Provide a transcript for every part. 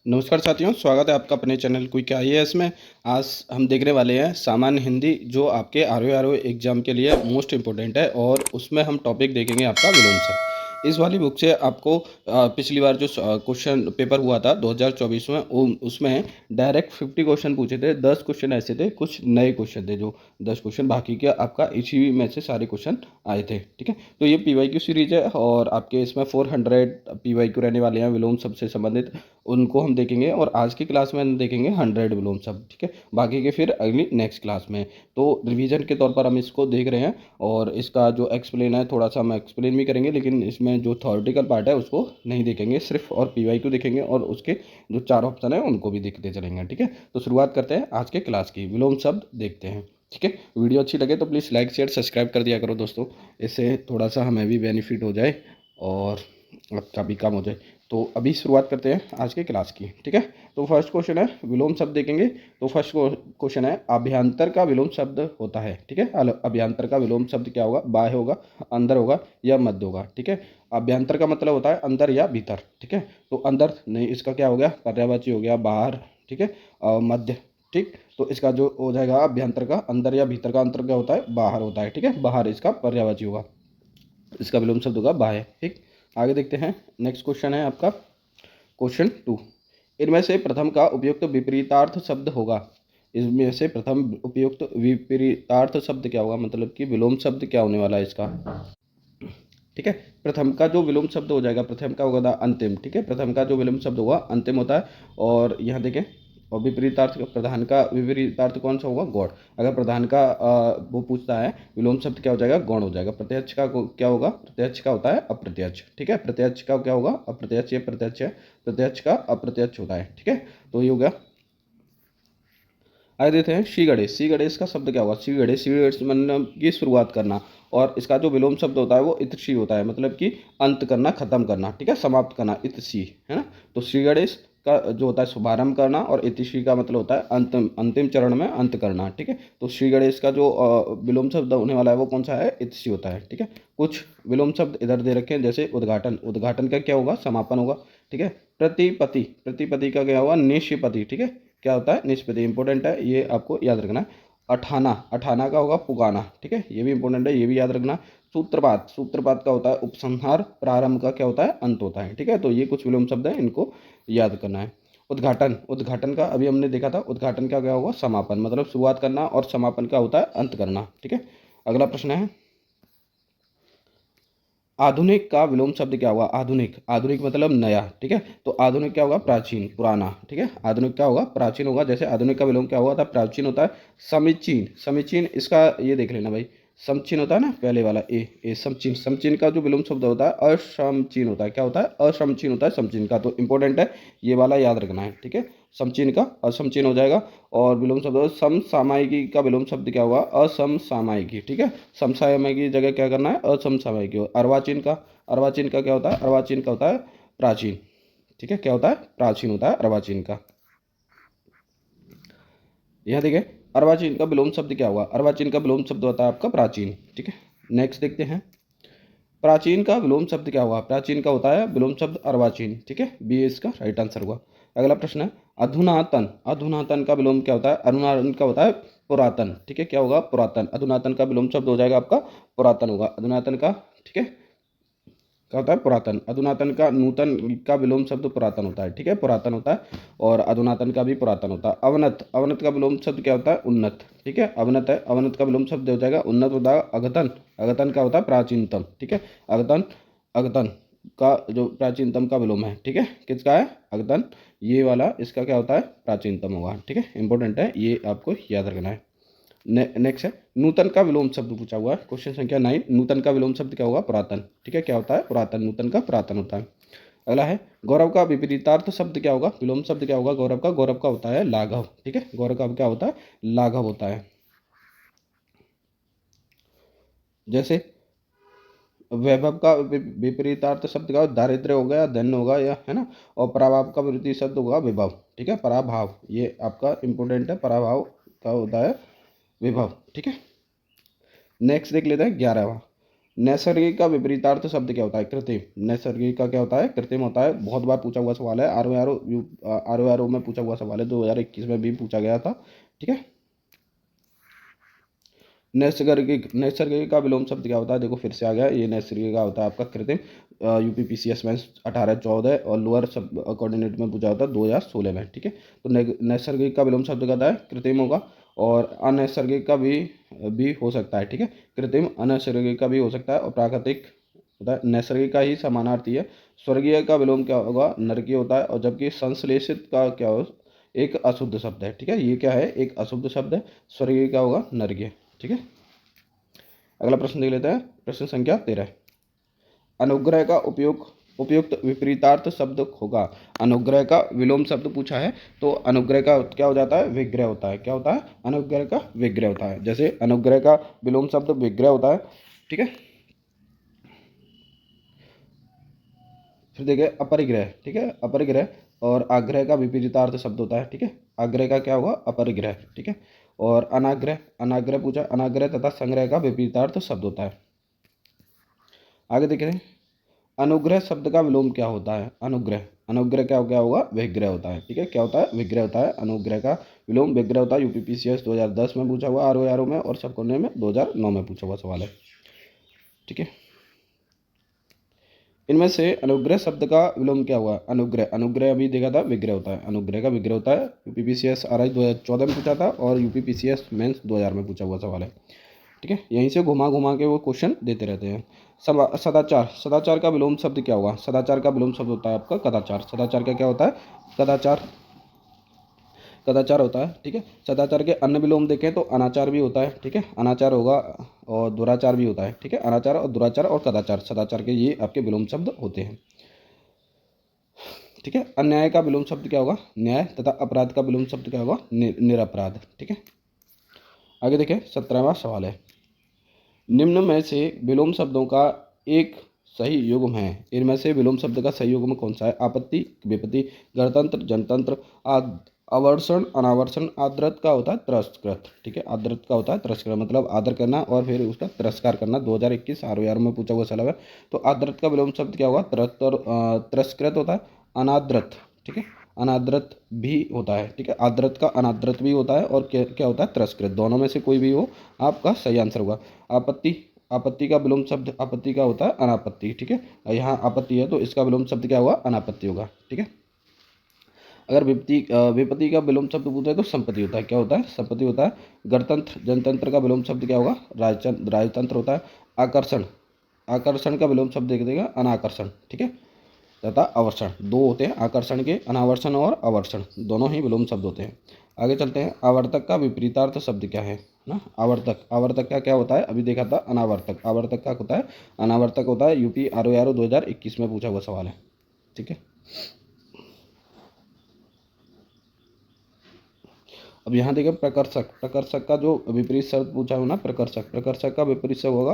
नमस्कार साथियों, स्वागत है आपका अपने चैनल क्विक आईएएस में। आज हम देखने वाले हैं सामान्य हिंदी, जो आपके आरओ एग्जाम के लिए मोस्ट इम्पोर्टेंट है। और उसमें हम टॉपिक देखेंगे आपका विलोम शब्द। इस वाली बुक से आपको पिछली बार जो क्वेश्चन पेपर हुआ था 2024 में, उसमें डायरेक्ट 50 क्वेश्चन पूछे थे। 10 क्वेश्चन ऐसे थे, कुछ नए क्वेश्चन थे, जो 10 क्वेश्चन बाकी के आपका इसी में से सारे क्वेश्चन आए थे। ठीक है, तो ये पीवाईक्यू सीरीज है और आपके इसमें 400 पीवाईक्यू रहने वाले हैं विलोम शब्द से संबंधित। उनको हम देखेंगे और आज की क्लास में हम देखेंगे 100 विलोम शब्द। ठीक है, बाकी के फिर अगली नेक्स्ट क्लास में। तो रिवीजन के तौर पर हम इसको देख रहे हैं और इसका जो एक्सप्लेन है थोड़ा सा हम एक्सप्लेन भी करेंगे, लेकिन इसमें जो थ्योरेटिकल पार्ट है उसको नहीं देखेंगे, सिर्फ और पीवाईक्यू देखेंगे और उसके जो 4 ऑप्शन है उनको भी देखते चलेंगे। ठीक है, तो शुरुआत करते हैं आज के क्लास की। विलोम शब्द देखते हैं। ठीक है, वीडियो अच्छी लगे तो प्लीज़ लाइक शेयर सब्सक्राइब कर दिया करो दोस्तों, इससे थोड़ा सा हमें भी बेनिफिट हो जाए और आपका भी काम हो जाए। तो अभी शुरुआत करते हैं आज के क्लास की। ठीक है, तो फर्स्ट क्वेश्चन है विलोम शब्द देखेंगे। तो फर्स्ट क्वेश्चन है अभ्यंतर का विलोम शब्द होता है। ठीक है, अभ्यंतर का विलोम शब्द क्या होगा? बाह्य होगा, अंदर होगा या मध्य होगा। ठीक है, अभ्यंतर का मतलब होता है अंदर या भीतर। ठीक है, तो अंदर नहीं, इसका क्या हो गया? पर्यायवाची हो गया बाहर। ठीक है, और मध्य। ठीक, तो इसका जो हो जाएगा अभ्यंतर का अंदर या भीतर का अंतर क्या होता है? बाहर होता है। ठीक है, बाहर इसका पर्यायवाची होगा, इसका विलोम शब्द होगा बाह्य। ठीक, आगे देखते हैं। नेक्स्ट क्वेश्चन है आपका क्वेश्चन 2। इनमें से प्रथम का उपयुक्त विपरीतार्थ शब्द होगा। इसमें से प्रथम उपयुक्त विपरीतार्थ शब्द क्या होगा? मतलब कि विलोम शब्द क्या होने वाला है इसका? ठीक है, प्रथम का जो विलोम शब्द हो जाएगा, प्रथम का होगा अंतिम। ठीक है, प्रथम का जो विलोम शब्द होगा अंतिम होता है। और यहाँ देखें, और विपरीतार्थ प्रधान का विपरीतार्थ कौन सा होगा? गौण। अगर प्रधान का वो पूछता है विलोम शब्द क्या हो जाएगा? गौण हो जाएगा। प्रत्यक्ष का क्या होगा? प्रत्यक्ष का होता है अप्रत्यक्ष। ठीक है, प्रत्यक्ष का क्या होगा? अप्रत्यक्ष। ये प्रत्यक्ष है, प्रत्यक्ष का अप्रत्यक्ष होता है। ठीक है, तो ये हो गया। आगे देते हैं सी गणेश। सी गणेश का शब्द क्या होगा? सी गणेश, सी गणेश मतलब की शुरुआत करना। और इसका जो विलोम शब्द होता है वो इतशी होता है, मतलब कि अंत करना, खत्म करना। ठीक है, समाप्त करना, इतशी है ना। तो श्री गणेश का जो होता है शुभारंभ करना और इतिशी का मतलब होता है अंतिम, अंतिम चरण में अंत करना। ठीक है, तो श्री गणेश का जो विलोम शब्द होने वाला है वो कौन सा है? इतशी होता है। ठीक है, कुछ विलोम शब्द इधर दे रखे हैं, जैसे उद्घाटन। उद्घाटन का क्या होगा? समापन होगा। ठीक है, प्रतिपति, प्रतिपति का क्या होगा? निष्पति। ठीक है, क्या होता है? निष्पत्ति। इंपॉर्टेंट है, ये आपको याद रखना है। अठाना, अठाना का होगा पुगाना। ठीक है, ये भी इंपॉर्टेंट है, ये भी याद रखना। सूत्रपात, सूत्रपात का होता है उपसंहार। प्रारंभ का क्या होता है? अंत होता है। ठीक है, तो ये कुछ विलोम शब्द हैं, इनको याद करना है। उद्घाटन, उद्घाटन का अभी हमने देखा था, उद्घाटन का क्या होगा? समापन, मतलब शुरुआत करना, और समापन का होता है अंत करना। ठीक है, अगला प्रश्न है आधुनिक का विलोम शब्द क्या होगा? आधुनिक, आधुनिक मतलब नया। ठीक है, तो आधुनिक क्या होगा? प्राचीन, पुराना। ठीक है, आधुनिक क्या होगा? प्राचीन होगा। जैसे आधुनिक का विलोम क्या हुआ था? प्राचीन होता है समीचीन। समीचीन, इसका ये देख लेना भाई, समचीन होता है ना पहले वाला, ए समचीन। समचीन का जो विलोम शब्द होता है असमचीन होता है। क्या होता है? असमचीन होता है समचीन का। तो इंपॉर्टेंट है, ये वाला याद रखना है। ठीक है, समचीन का असमचीन हो जाएगा। और विलोम शब्द समसामयिकी का विलोम शब्द क्या होगा? असमसामयिकी। ठीक है, समसामयिकी की जगह क्या करना है? असमसामयिकी। अर्वाचीन का, अर्वाचीन का क्या होता है? अर्वाचीन का होता है प्राचीन। ठीक है, क्या होता है? प्राचीन होता है अर्वाचीन का। यहाँ देखिए, अर्वाचीन का विलोम शब्द क्या हुआ? अर्वाचीन का विलोम शब्द होता है आपका प्राचीन। ठीक है, नेक्स्ट देखते हैं प्राचीन का विलोम शब्द क्या हुआ? प्राचीन का होता है विलोम शब्द अर्वाचीन। ठीक है, बी इसका राइट आंसर हुआ। अगला प्रश्न है अधुनातन। अधुनातन का विलोम क्या होता है? अधुनातन का होता है पुरातन। ठीक है, क्या होगा? पुरातन। अधुनातन का विलोम शब्द हो जाएगा आपका पुरातन होगा, अधुनातन का। ठीक है, क्या होता है? पुरातन। अधुनातन का, नूतन का विलोम शब्द पुरातन होता है। ठीक है, पुरातन होता है। और अधुनातन का भी पुरातन होता है। अवनत, अवनत का विलोम शब्द क्या होता है? उन्नत। ठीक है, अवनत है, अवनत का विलोम शब्द हो जाएगा उन्नत होता है। अघतन, अघतन का होता है प्राचीनतम। ठीक है, अघतन, अघतन का जो प्राचीनतम का विलोम है। ठीक है, किसका है? अघतन, ये वाला इसका क्या होता है? प्राचीनतम होगा। ठीक है, इंपॉर्टेंट है, ये आपको याद रखना है। नेक्स्ट है नूतन का विलोम शब्द पूछा हुआ है, क्वेश्चन संख्या 9। नूतन का विलोम शब्द क्या होगा? पुरातन। ठीक है, क्या होता है? पुरातन। नूतन का पुरातन होता है। अगला है गौरव का विपरीतार्थ शब्द क्या होगा? विलोम शब्द क्या होगा गौरव का? गौरव का होता है लाघव। ठीक है, गौरव का क्या होता है? लाघव होता है। जैसे वैभव का विपरीतार्थ शब्द का दारिद्र्य हो गया, धन होगा, या है ना। और पराभव का विपरीत शब्द होगा विभव। ठीक है, पराभाव, ये आपका इंपॉर्टेंट है, पराभाव का होता है विभव। ठीक है, नेक्स्ट देख लेते हैं 11वां। नैसर्गिक का विपरीतार्थ शब्द क्या होता है? कृत्रिम। नैसर्गिक का क्या होता है? कृत्रिम होता है। बहुत बार पूछा हुआ सवाल है, आर ओ में पूछा हुआ सवाल है, 2021 में भी पूछा गया था। ठीक है। नैसर्गिक का विलोम शब्द क्या होता है? देखो फिर से आ गया, ये नैसर्गिक का होता है आपका कृत्रिम। यूपीपीसीएस में 18-14 और लोअर सब कोऑर्डिनेट में पूछा होता है 2016 में। ठीक है। तो नैसर्गिक का विलोम शब्द कहता है कृत्रिम होगा, और अनैसर्गिक का भी हो सकता है। ठीक है। कृत्रिम अनैसर्गिक का भी हो सकता है, और प्राकृतिक होता है। नैसर्गिक का ही समानार्थी है। स्वर्गीय का विलोम क्या होगा? नरकीय होता है। और जबकि संश्लेषित का क्या हो? एक अशुद्ध शब्द है। ठीक है, ये क्या है? एक अशुद्ध शब्द है। स्वर्गीय क्या होगा? नरकीय। ठीक है। अगला प्रश्न देख लेते हैं, प्रश्न संख्या 13। अनुग्रह का उपयुक्त विपरीतार्थ शब्द होगा। अनुग्रह का विलोम शब्द पूछा है, तो अनुग्रह का क्या हो जाता है? विग्रह होता है। क्या होता है? अनुग्रह का विग्रह होता है। जैसे अनुग्रह का विलोम शब्द विग्रह होता है। ठीक है। फिर देखिए अपरिग्रह। ठीक है, अपरिग्रह। और आग्रह का विपरीतार्थ शब्द होता है। ठीक है। आग्रह का क्या होगा? अपरिग्रह। ठीक है। और अनाग्रह, अनाग्रह पूछा, अनाग्रह तथा संग्रह का विपरीतार्थ शब्द होता है। आगे देख रहे हैं, अनुग्रह शब्द का विलोम क्या होता है? अनुग्रह। अनुग्रह क्या क्या होगा? विग्रह होता है। ठीक है, क्या होता है? विग्रह होता है। अनुग्रह का विलोम विग्रह होता है। यूपीपीसीएस 2010 में पूछा हुआ, आरओ में, और सब कोने में 2009 में पूछा हुआ सवाल है। ठीक है। इनमें से अनुग्रह शब्द का विलोम क्या हुआ? अनुग्रह। अनुग्रह अभी देखा था, विग्रह होता है। अनुग्रह का विग्रह होता है। यूपीपीसीएस आरआई 2014 में पूछा था, और यूपीपीसीएस मेंस 2000 में पूछा हुआ सवाल है। ठीक है, यहीं से घुमा घुमा के वो क्वेश्चन देते रहते हैं। सदाचार। सदाचार का विलोम शब्द क्या होगा? सदाचार का विलोम शब्द होता है आपका कदाचार। सदाचार का क्या होता है? कदाचार। कदाचार होता है। ठीक है। सदाचार के अन्य विलोम देखें तो अनाचार भी होता है। ठीक है, अनाचार होगा, और दुराचार भी होता है। ठीक है, अनाचार और दुराचार और कदाचार, सदाचार के ये आपके विलोम शब्द होते हैं। ठीक है। अन्याय का विलोम शब्द क्या होगा? न्याय। तथा अपराध का विलोम शब्द क्या होगा? निरपराध। ठीक है। आगे देखें, 17वां सवाल है, निम्न में से विलोम शब्दों का एक सही युग्म है। इनमें से विलोम शब्द का सही युग्म कौन सा है? आपत्ति, विपत्ति, गणतंत्र, जनतंत्र, आवर्षण, अनावर्षण। आदृत का होता है तिरस्कृत। ठीक है, आदृत का होता है तिरस्कृत, मतलब आदर करना और फिर उसका तिरस्कार करना। 2021 आर में पूछा हुआ सवाल है। तो आदृत का विलोम शब्द क्या होगा? तिरस्कृत होता है। अनादृत। ठीक है, अनादृत भी होता है। ठीक है, आदृत का अनादृत भी होता है, और क्या क्या होता है? तिरस्कृत। दोनों में से कोई भी हो आपका सही आंसर होगा। आपत्ति। आपत्ति का विलोम शब्द आपत्ति का होता है अनापत्ति। ठीक है, यहाँ आपत्ति है तो इसका विलोम शब्द क्या होगा? अनापत्ति होगा। ठीक है। अगर विपत्ति का विलोम शब्द पूछे तो संपत्ति होता है। क्या होता है? संपत्ति होता है। गणतंत्र, जनतंत्र का विलोम शब्द क्या होगा? राजतंत्र होता है। आकर्षण। आकर्षण का विलोम शब्द देख देगा अनाकर्षण। ठीक है, तथा अवर्षण। दो होते हैं आकर्षण के, अनावर्षण और अवर्षण, दोनों ही विलोम शब्द होते हैं। आगे चलते हैं, आवर्तक का विपरीतार्थ शब्द क्या है ना? आवर्तक। आवर्तक का क्या होता है? अभी देखा था अनावर्तक। आवर्तक का होता है अनावर्तक होता है। यूपी आर 2021 में पूछा हुआ सवाल है। ठीक है। अब यहाँ देखिए प्रकर्षक। प्रकर्षक का जो विपरीत शब्द पूछा हो ना, प्रकर्षक। प्रकर्षक का विपरीत शब्द होगा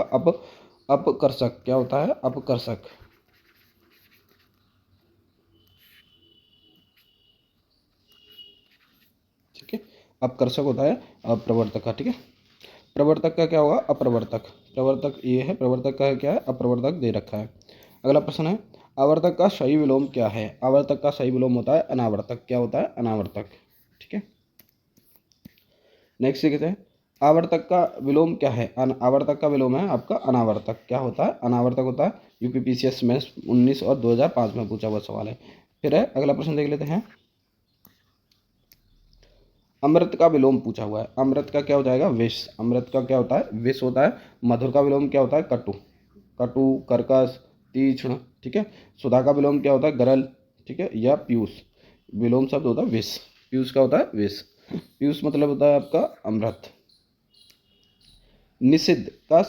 अपकर्षक। क्या होता है? अपकर्षक। ठीक है, अपकर्षक होता है अप्रवर्तक का। ठीक है, प्रवर्तक का क्या होगा? अप्रवर्तक। प्रवर्तक ये है, प्रवर्तक का क्या है? अप्रवर्तक दे रखा है। अगला प्रश्न है, आवर्तक का सही विलोम क्या है? आवर्तक का सही विलोम होता है अनावर्तक। क्या होता है? अनावर्तक। ठीक है। नेक्स्ट देखते हैं, आवर्तक का विलोम क्या है? आवर्तक का विलोम है आपका अनावर्तक। क्या होता है? अनावर्तक होता है। यूपीपीसीएस में 19 और 2005 में पूछा हुआ सवाल है। फिर है अगला प्रश्न देख लेते हैं, अमृत का विलोम पूछा हुआ है। अमृत का क्या हो जाएगा? विष। अमृत का क्या होता है? विष होता है। मधुर का विलोम क्या होता है? कटु। कटु, कर्कश, तीक्ष्ण। ठीक है। सुधा का विलोम क्या होता है? गरल। ठीक है, या पीयूष। विलोम शब्द होता है विष। पीयूष का होता है विष। पीयूष मतलब होता है आपका अमृत। निषिद्ध का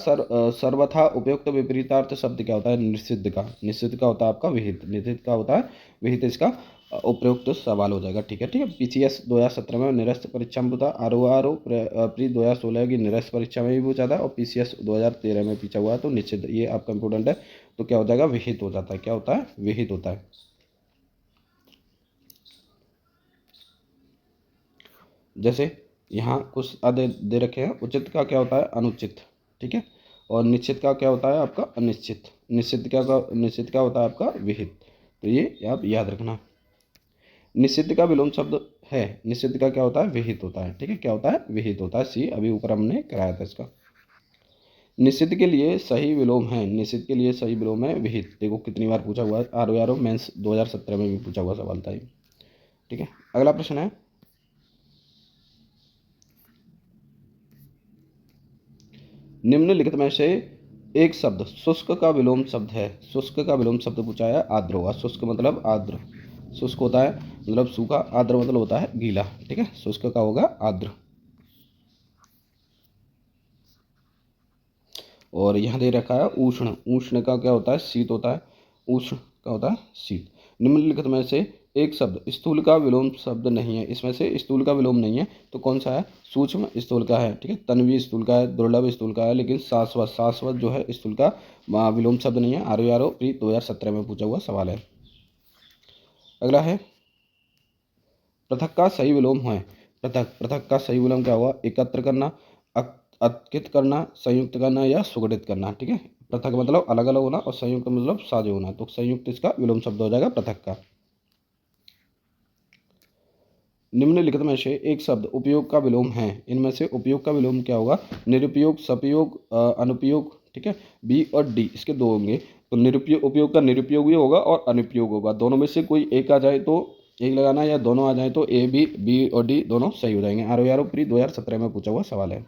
सर्वथा उपयुक्त विपरीतार्थ शब्द क्या होता है? निषिद्ध का। निषिद्ध का होता है आपका विहित। निषिद्ध का होता है विहित। इसका उपयुक्त सवाल हो जाएगा। ठीक है। ठीक है, पीसीएस 2017 में निरस्त परीक्षा में पूछा, आर प्री 2016 की निरस्त परीक्षा में भी पूछा था, और पीसीएस 2013 में पूछा हुआ है। तो निषिद्ध ये आपका इंपोर्टेंट है। तो क्या हो जाएगा? विहित हो जाता है। क्या होता है? विहित होता है। जैसे यहाँ कुछ दे रखे हैं, उचित का क्या होता है? अनुचित। ठीक है, और निश्चित का क्या होता है आपका अनिश्चित। निश्चित क्या होता है आपका विहित। तो ये आप याद रखना। निषिद्ध का विलोम शब्द है, निषिद्ध का क्या होता है विहित होता है। ठीक है, क्या होता है विहित होता है। सी अभी ऊपर हमने कराया था इसका। निषिद्ध के लिए सही विलोम है, निषिद्ध के लिए सही विलोम है विहित। देखो कितनी बार पूछा हुआ है, आर मेंस 2017 में भी पूछा हुआ सवाल था ये। ठीक है, अगला प्रश्न है, निम्नलिखित में से एक शब्द शुष्क का विलोम शब्द है। शुष्क का विलोम शब्द पूछा है आर्द्र होगा। शुष्क मतलब आर्द्र, शुष्क होता है मतलब सूखा, आर्द्र मतलब होता है गीला। ठीक है, शुष्क का होगा आर्द्र। और यहाँ दे रखा है उष्ण, उष्ण का क्या होता है शीत होता है, उष्ण का होता है शीत। निम्नलिखित में से एक शब्द स्थूल का विलोम शब्द नहीं है, इसमें से स्थूल का विलोम नहीं है तो कौन सा है, सूक्ष्म स्थूल का है। ठीक है, तन्वी स्थूल का है, दुर्लभ स्थूल का है, लेकिन शाश्वत, शाश्वत जो है स्थूल का विलोम शब्द नहीं है। आर प्री 2017 में पूछा हुआ सवाल है। अगला है, पृथक का सही विलोम है। पृथक, पृथक का सही विलोम क्या होगा, एकत्र करना, अतकित करना, संयुक्त करना या सुगठित करना। ठीक है, पृथक मतलब अलग अलग होना और संयुक्त मतलब साझे होना, तो संयुक्त इसका विलोम शब्द हो जाएगा पृथक का। निम्नलिखित में से एक शब्द उपयोग का विलोम है, इनमें से उपयोग का विलोम क्या होगा, निरुपयोग, सपयोग, अनुपयोग। ठीक है, बी और डी इसके दो होंगे, तो निरुपयोग, उपयोग का निरुपयोग भी होगा और अनुपयोग होगा। दोनों में से कोई एक आ जाए तो एक लगाना, या दोनों आ जाए तो ए बी और डी दोनों सही हो जाएंगे। आर प्री 2017 में पूछा हुआ सवाल है।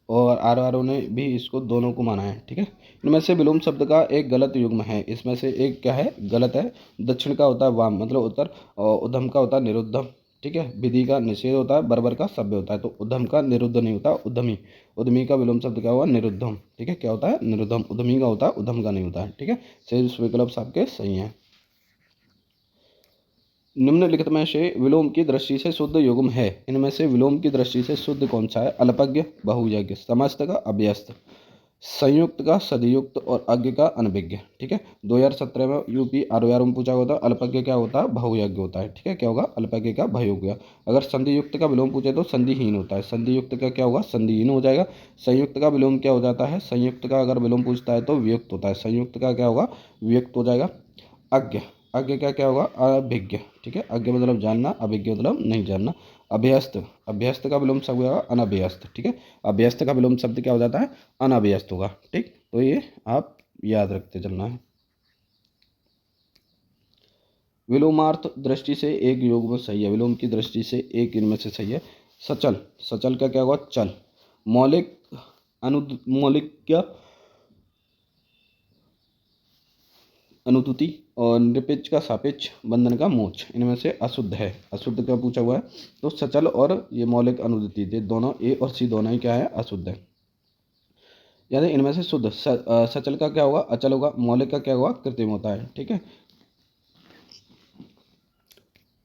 और आर ने भी इसको दोनों को माना है। ठीक है, इनमें से विलोम शब्द का एक गलत युग्म है, इसमें से एक क्या है गलत है। दक्षिण का होता है वाम मतलब उत्तर, और उद्धम का होता है निरुद्धम। ठीक है, विधि का निषेध होता है, बर्बर का सभ्य होता है, तो उद्धम का निरुद्ध नहीं होता, उद्यमी। उद्यमी का विलोम शब्द क्या हुआ, निरुद्धम। ठीक है, क्या होता है निरुद्धम, उद्यमी का होता है, उद्धम का नहीं होता है। ठीक है, शेष विकल्प आपके सही हैं। निम्नलिखित में से विलोम की दृष्टि से शुद्ध युग्म है, इनमें से विलोम की दृष्टि से शुद्ध कौन सा है, अल्पज्ञ, बहुयज्ञ, समस्त का अभ्यस्त, संयुक्त का सदयुक्त और अज्ञ का अनभिज्ञ। ठीक है, 2017 में यूपी आर में पूछा हुआ था, अल्पज्ञ क्या होता है, बहुयज्ञ होता है। ठीक है, क्या होगा अल्पज्ञ का बहुयज्ञ। अगर संधियुक्त का विलोम पूछे तो संधिहीन होता है, संधियुक्त का क्या होगा संधिहीन हो जाएगा। संयुक्त का विलोम क्या हो जाता है, संयुक्त का अगर विलोम पूछता है तो वियुक्त होता है, संयुक्त का क्या होगा वियुक्त हो जाएगा। अज्ञ, अज्ञ का क्या होगा अभिज्ञ। ठीक है, अज्ञ मतलब जानना, अभिज्ञ मतलब नहीं जानना। अभ्यस्त, अभ्यस्त का विलोम शब्द होगा अनभ्यस्त। ठीक है, अभ्यस्त का विलोम शब्द क्या हो जाता है अनभ्यस्त होगा। ठीक, तो ये आप याद रखते चलना है। विलोमार्थ दृष्टि से एक योग में सही है, विलोम की दृष्टि से एक इनमें से सही है। सचल, सचल का क्या होगा चल। मौलिक, मौलिक क्या अनुतुति, और निरपेक्ष का सापेक्ष, बंधन का मोक्ष, इनमें से अशुद्ध है। अशुद्ध का पूछा हुआ है, तो सचल और ये मौलिक अनुतुति ये दोनों ए और सी दोनों ही क्या है अशुद्ध है। यानी इनमें से शुद्ध सचल का क्या होगा अचल होगा, मौलिक का क्या होगा कृत्रिम होता है। ठीक है,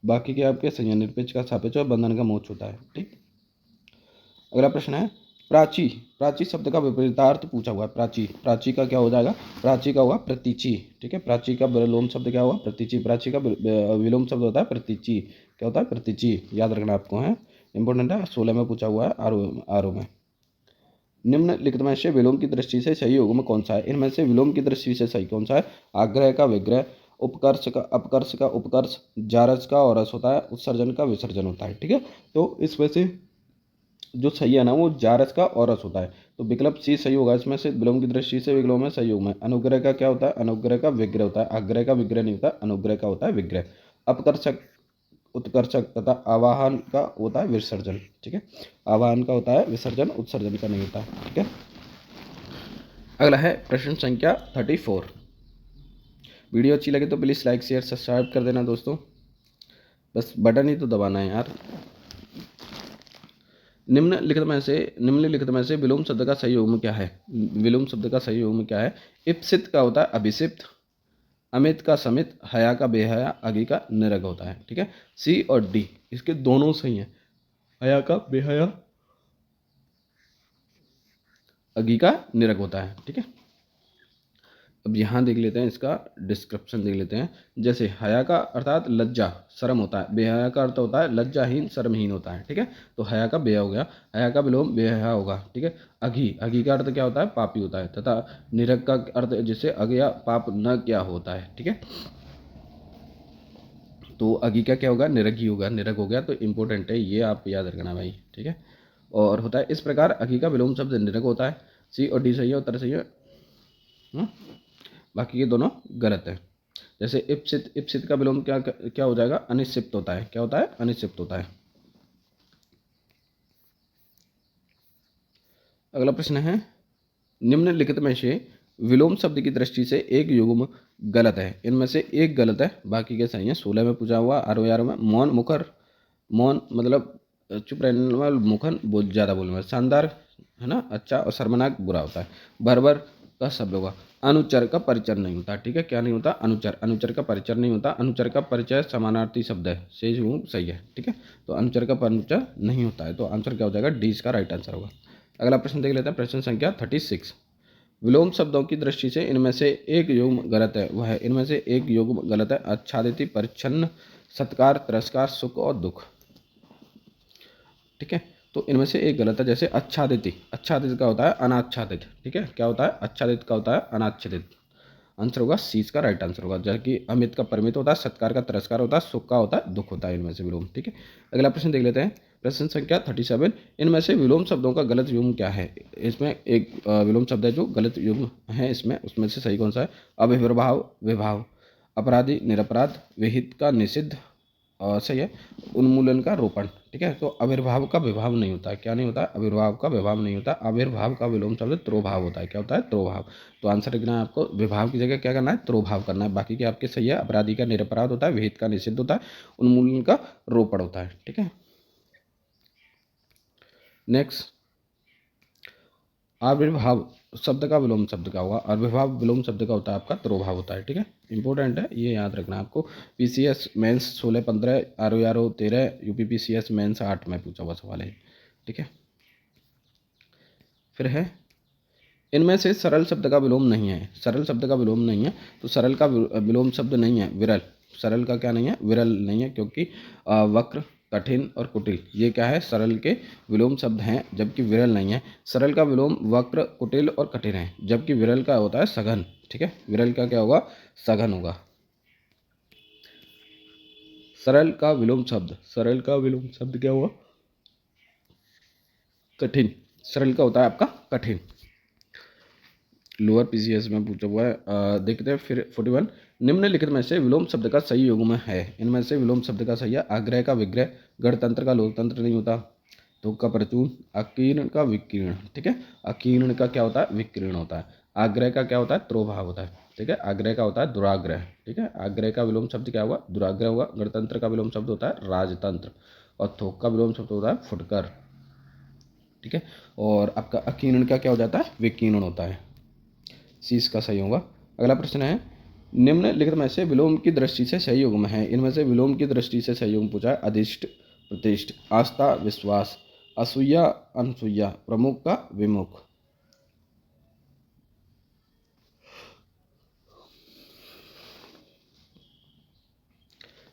बाकी के आपके सही है, निरपेक्ष का सापेक्ष और बंधन का मोक्ष होता है। ठीक, अगला प्रश्न है, प्राची, प्राची शब्द का विपरीतार्थ पूछा हुआ है। प्राची, प्राची का क्या हो जाएगा, प्राची का होगा प्रतीची। ठीक है, प्राची का विलोम शब्द क्या होगा प्रतीची, प्राची का विलोम शब्द होता है प्रतीची। क्या होता है प्रतीची, याद रखना आपको है, इंपॉर्टेंट है, 16 में पूछा हुआ है आर में। निम्नलिखित में से विलोम की दृष्टि से सही युग्म कौन सा है, इनमें से विलोम की दृष्टि से सही कौन सा है, आग्रह का विग्रह, उपकर्ष का अपकर्ष का उपकर्ष, जारज का और रस होता है, उत्सर्जन का विसर्जन होता है। ठीक है, तो इसमें से जो सही है ना वो जारस का और रस होता है, तो विकल्प सी सही होगा। इसमें से विलोम की दृष्टि से विलोम में सही योग में अनुग्रह का क्या होता है, अनुग्रह का विग्रह होता है, आग्रह का विग्रह नहीं होता, अनुग्रह का होता है विग्रह। अपकर्षक, उत्कर्षक तथा आवाहन का होता है विसर्जन। ठीक है, आवाहन का होता है विसर्जन, उत्सर्जन का नहीं होता है। ठीक है, अगला है प्रश्न संख्या 34। वीडियो अच्छी लगे तो प्लीज़ लाइक शेयर सब्सक्राइब कर देना दोस्तों, बस बटन ही तो दबाना है यार। निम्नलिखित में से विलोम शब्द का सही युग्म क्या है, विलोम शब्द का सही युग्म क्या है, इप्सित का होता है अभिसिप्त, अमित का समित, हया का बेहया, अगी का निरग होता है। ठीक है, सी और डी इसके दोनों सही हैं, हया का बेहया, अगी का निरग होता है। ठीक है, अब यहाँ देख लेते हैं, इसका डिस्क्रिप्शन देख लेते हैं। जैसे हया का अर्थात लज्जा शर्म होता है, बेहया का अर्थ होता है लज्जाहीन शर्महीन होता है, ठीक है। तो हया का बेहया हो गया, हया का विलोम बेहया होगा, ठीक है। अघी, अघी का अर्थ क्या होता है, पापी होता है। तथा निरग का अर्थ जिससे अगया पाप न क्या होता है, ठीक है। तो अघी का क्या होगा, निरगी होगा, निरग हो गया। तो इंपॉर्टेंट है, ये आप याद रखना भाई, ठीक है। और होता है इस प्रकार, अघी का विलोम शब्द निरग होता है। सी और डी सही है, उत्तर सही है। बाकी के दोनों गलत है। जैसे इप्सित, इप्सित का विलोम क्या क्या हो जाएगा, अनिक्षिप्त होता है। क्या होता है, अनिक्षिप्त होता है। अगला प्रश्न है, निम्नलिखित में से विलोम शब्द की दृष्टि से एक युग्म गलत है। इनमें से एक गलत है, बाकी के सही है। 16 में पूछा हुआ, 11 में मौन मुखर, मौन मतलब चुप रहने वाला, मुखर बहुत ज़्यादा बोलने वाला, शानदार है ना अच्छा, और शर्मनाक बुरा होता है। भरभर का शब्द होगा, अनुच्चार का परिचय नहीं होता, ठीक है। क्या नहीं होता, अनुच्चार, अनुच्चार का परिचय नहीं होता। अनुच्चार का परिचय समानार्थी शब्द है, सही है, ठीक है। तो अनुच्चार का परिचय नहीं होता है, तो आंसर क्या हो जाएगा, डी इसका राइट आंसर होगा। अगला प्रश्न देख लेते हैं, प्रश्न संख्या 36। विलोम शब्दों की दृष्टि से इनमें से एक युग्म गलत है, वह है, इनमें से एक युग्म गलत है, आच्छादित, परिच्छन्न, सत्कार, तिरस्कार, सुख और दुख, ठीक है। तो इनमें से एक गलत है। जैसे आच्छादित, आच्छादित का होता है अनाच्छादित, ठीक है। क्या होता है, आच्छादित का होता है अनाच्छादित। आंसर होगा सी का राइट आंसर होगा। जबकि अमित का परमित होता है, सत्कार का तिरस्कार होता है, सुख का होता है दुख होता है, इनमें से विलोम, ठीक है। अगला प्रश्न देख लेते हैं, प्रश्न संख्या 37। इनमें से विलोम शब्दों का गलत युग्म क्या है। इसमें एक विलोम शब्द है जो गलत युग्म है इसमें, उसमें से सही कौन सा है। अविर्भाव, विभाव, अपराधी, निरपराध, विहित का निषिद्ध, सही है, उन्मूलन का रोपण, ठीक है। तो आविर्भाव का विभाव नहीं होता है। क्या नहीं होता, आविर्भाव का विभाव नहीं होता। आविर्भाव का विलोम शब्द त्रोभाव होता है। क्या होता है, त्रोभाव। तो आंसर लिखना है आपको, विभाव की जगह क्या करना है, त्रोभाव करना है। बाकी के आपके सही है। अपराधी का निरपराध होता है, विहित का निषिद्ध होता है, उन्मूलन का रोपण होता है, ठीक है। नेक्स्ट, आविर्भाव शब्द का विलोम शब्द का होगा। आविर्भाव विलोम शब्द का होता है आपका त्रोभाव होता है, ठीक है। इंपॉर्टेंट है, ये याद रखना है आपको। PCS mains 16-15, RO 13, UP PCS mains 8 में पूछा हुआ सवाल है, ठीक है। फिर है, इनमें से सरल शब्द का विलोम नहीं है। सरल शब्द का विलोम नहीं है, तो सरल का विलोम शब्द नहीं है विरल। सरल का क्या नहीं है, विरल नहीं है, क्योंकि वक्र, कठिन और कुटिल ये क्या है, सरल के विलोम शब्द हैं, जबकि विरल नहीं है। सरल का विलोम वक्र, कुटिल और कठिन है, जबकि विरल का होता है सघन, ठीक है। विरल का क्या होगा, सघन होगा। सरल का विलोम शब्द, सरल का विलोम शब्द क्या हुआ, कठिन। सरल का होता है आपका कठिन। लोअर पीसीएस में पूछा हुआ है। देखते हैं फिर 41। निम्नलिखित में से विलोम शब्द का सही युग्म है। इनमें से विलोम शब्द का सही है, आग्रह का विग्रह, गणतंत्र का लोकतंत्र नहीं होता, धूप का परचून, अकीर्ण का विकीर्ण, ठीक है। अकीर्ण का क्या होता है, विकीर्ण होता है। आग्रह का क्या होता है, त्रोभाव होता है, ठीक है। आग्रह का होता है दुराग्रह, ठीक है। आग्रह का विलोम शब्द क्या हुआ, दुराग्रह हुआ। गणतंत्र का विलोम शब्द होता है राजतंत्र, और थोक का विलोम शब्द होता है फुटकर, ठीक है। और आपका अकीर्ण का क्या हो जाता है, विकीर्ण होता है। सी इसका सही होगा। अगला प्रश्न है, निम्नलिखित में से विलोम की दृष्टि से सही युग्म है। इनमें से विलोम की दृष्टि से सही युग्म पूछा है, अधिष्ठ, प्रतिष्ठ, आस्था, विश्वास, असूया, अनसूया, प्रमुख का विमुख।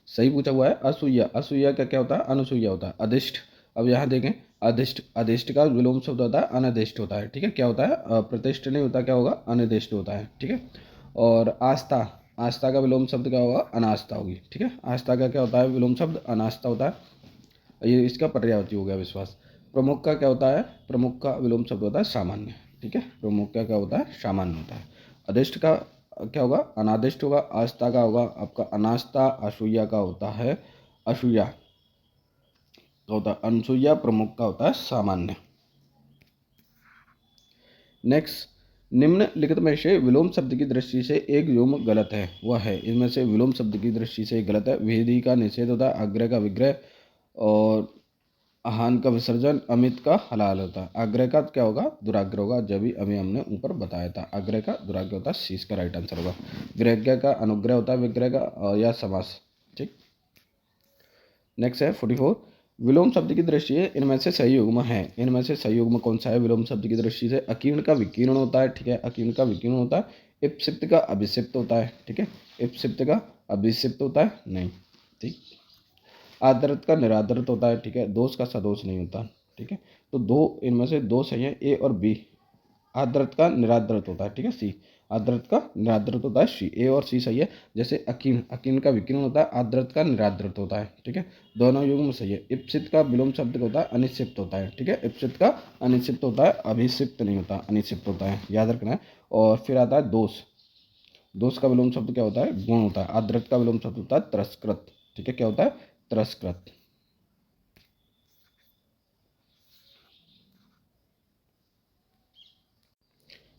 सही पूछा हुआ है असूया। असूया का क्या होता है, अनुसूया होता है। अधिष्ठ, अब यहाँ देखें, अधिष्ठ, अधिष्ठ का विलोम शब्द होता है अनधिष्ठ होता है, ठीक है। क्या होता है, प्रतिष्ठ नहीं होता, क्या होगा, अनिर्दिष्ट होता है, ठीक है। और आस्था, आस्था का विलोम शब्द क्या होगा, अनास्था होगी, ठीक है। आस्था का क्या होता है, विलोम शब्द अनास्था होता है, ये इसका पर्यायवाची हो गया विश्वास। प्रमुख का क्या होता है, प्रमुख का विलोम शब्द होता है सामान्य, ठीक है। प्रमुख का क्या होता है, सामान्य होता है। अधिष्ठ का क्या होगा, अनादिष्ट होगा। आस्था का होगा आपका अनास्था। असूया का होता है असूया का होता है अनसूया। प्रमुख का होता है सामान्य। नेक्स्ट, निम्नलिखित में से विलोम शब्द की दृष्टि से एक युग्म गलत है, वह है, इनमें से विलोम शब्द की दृष्टि से गलत है। विधि का निषेध होता है, आग्रह का विग्रह, और आहान का विसर्जन, अमित का हलाल होता है। आग्रह का क्या होगा, दुराग्रह होगा, जब भी अभी हमने ऊपर बताया था। आग्रह का दुराग्रह होता है, शीश का राइट आंसर होगा। विरज्ञ का अनुग्रह होता है, विग्रह का या समास, ठीक। नेक्स्ट है 44। विलोम शब्द की दृष्टि से इनमें से सही युग्म है। इनमें से सही युग्म कौन सा है विलोम शब्द की दृष्टि से, अकीर्ण का विकीर्ण होता है, ठीक है। अकीर्ण का विकीर्ण होता है, इप्सित का अभिसिप्त होता है, ठीक है, इप्सित का अभिसिप्त होता है नहीं, ठीक। आदर्त का निरादर्त होता है, ठीक है, दोष का सदोष नहीं होता, ठीक है। तो दो इनमें से दो सही है, ए और बी। आदर्त का निरादर्त होता है, ठीक है, सी। आदर्त का निरादर्त होता है सी, ए और सी सही है। जैसे अकीन, अकीन का विकीर्ण होता है, आदर्त का निरादर्त होता है, ठीक है, दोनों युग्म सही है। इप्सित का विलोम शब्द होता है, अनिक्षिप्त होता है, ठीक है, इप्सित का अनिक्षिप्त होता है, अभिक्षिप्त नहीं होता, अनिक्षिप्त होता है, याद रखना है। और फिर आता है दोष। दोष का विलोम शब्द क्या होता है, गुण होता है। आदर्त का विलोम शब्द होता है तिरस्कृत, ठीक है, क्या होता है, तिरस्कृत।